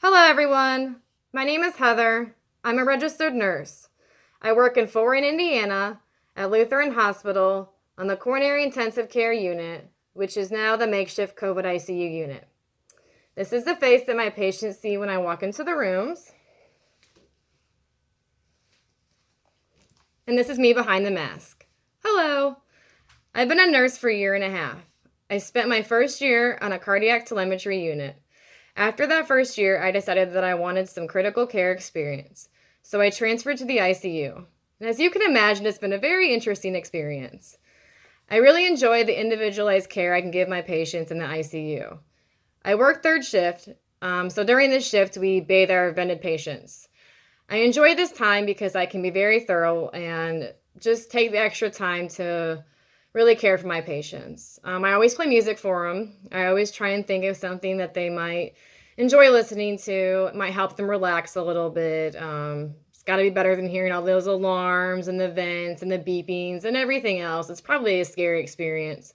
Hello, everyone. My name is Heather. I'm a registered nurse. I work in Fort Wayne, Indiana at Lutheran Hospital on the Coronary Intensive Care Unit, which is now the makeshift COVID ICU unit. This is the face that my patients see when I walk into the rooms. And this is me behind the mask. Hello. I've been a nurse for a year and a half. I spent my first year on a cardiac telemetry unit. After that first year, I decided that I wanted some critical care experience, so I transferred to the ICU. And as you can imagine, it's been a very interesting experience. I really enjoy the individualized care I can give my patients in the ICU. I work third shift, so during this shift, we bathe our vented patients. I enjoy this time because I can be very thorough and just take the extra time to really care for my patients. I always play music for them. I always try and think of something that they might enjoy listening to. It might help them relax a little bit. It's got to be better than hearing all those alarms and the vents and the beepings and everything else. It's probably a scary experience.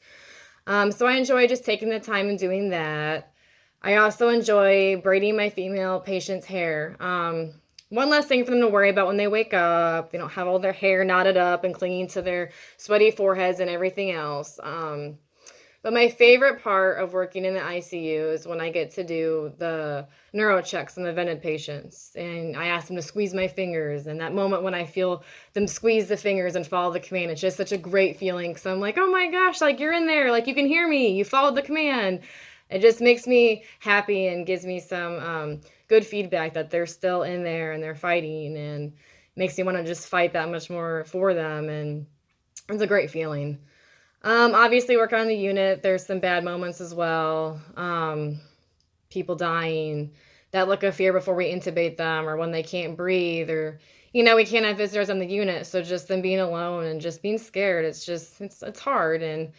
So I enjoy just taking the time and doing that. I also enjoy braiding my female patients' hair. One less thing for them to worry about when they wake up. They don't have all their hair knotted up and clinging to their sweaty foreheads and everything else. But my favorite part of working in the ICU is when I get to do the neuro checks on the vented patients. And I ask them to squeeze my fingers. And that moment when I feel them squeeze the fingers and follow the command, it's just such a great feeling. Because I'm like, oh my gosh, like you're in there. Like you can hear me. You followed the command. It just makes me happy and gives me some good feedback that they're still in there and they're fighting, and makes me want to just fight that much more for them. And it's a great feeling. Obviously, working on the unit, there's some bad moments as well. People dying, that look of fear before we intubate them, or when they can't breathe, or we can't have visitors on the unit, so just them being alone and just being scared. It's hard. And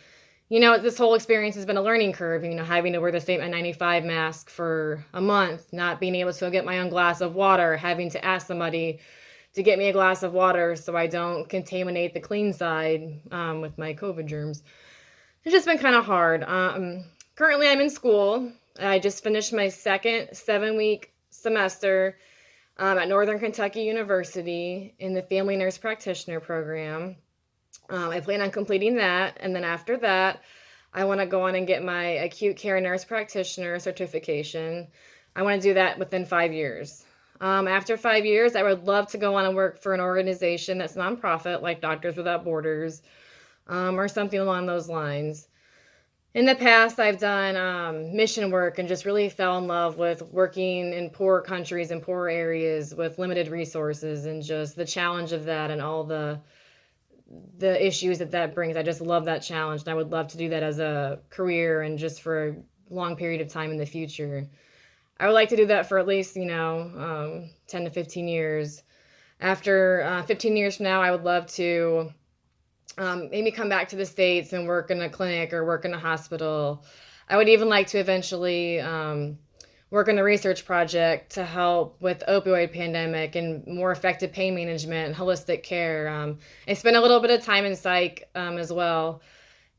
this whole experience has been a learning curve, having to wear the same N95 mask for a month, not being able to get my own glass of water, having to ask somebody to get me a glass of water so I don't contaminate the clean side with my COVID germs. It's just been kind of hard. Currently, I'm in school. I just finished my second 7-week semester at Northern Kentucky University in the Family Nurse Practitioner program. I plan on completing that, and then after that, I want to go on and get my acute care nurse practitioner certification. I want to do that within 5 years. After 5 years, I would love to go on and work for an organization that's nonprofit, like Doctors Without Borders, or something along those lines. In the past, I've done mission work and just really fell in love with working in poor countries and poor areas with limited resources, and just the challenge of that and all the issues that brings. I just love that challenge, and I would love to do that as a career and just for a long period of time in the future. I would like to do that for at least 10 to 15 years. After 15 years from now, I would love to maybe come back to the States and work in a clinic or work in a hospital. I would even like to eventually work on a research project to help with opioid pandemic and more effective pain management and holistic care. I spent a little bit of time in psych as well,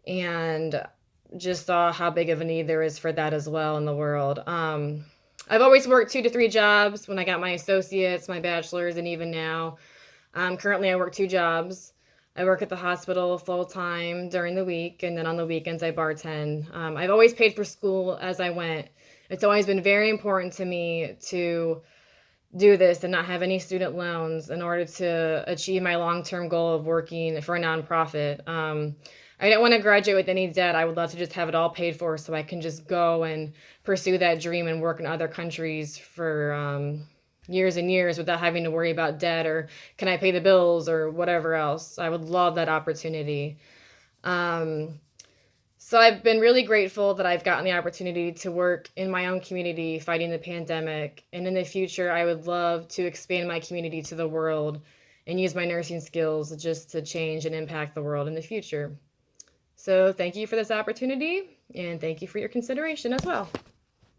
and just saw how big of a need there is for that as well in the world. I've always worked 2 to 3 jobs when I got my associates, my bachelor's, and even now. Currently, I work 2 jobs. I work at the hospital full time during the week, and then on the weekends I bartend. I've always paid for school as I went. It's always been very important to me to do this and not have any student loans in order to achieve my long-term goal of working for a nonprofit. I don't want to graduate with any debt. I would love to just have it all paid for so I can just go and pursue that dream and work in other countries for years and years without having to worry about debt or can I pay the bills or whatever else. I would love that opportunity. So I've been really grateful that I've gotten the opportunity to work in my own community fighting the pandemic. And in the future, I would love to expand my community to the world and use my nursing skills just to change and impact the world in the future. So thank you for this opportunity, and thank you for your consideration as well.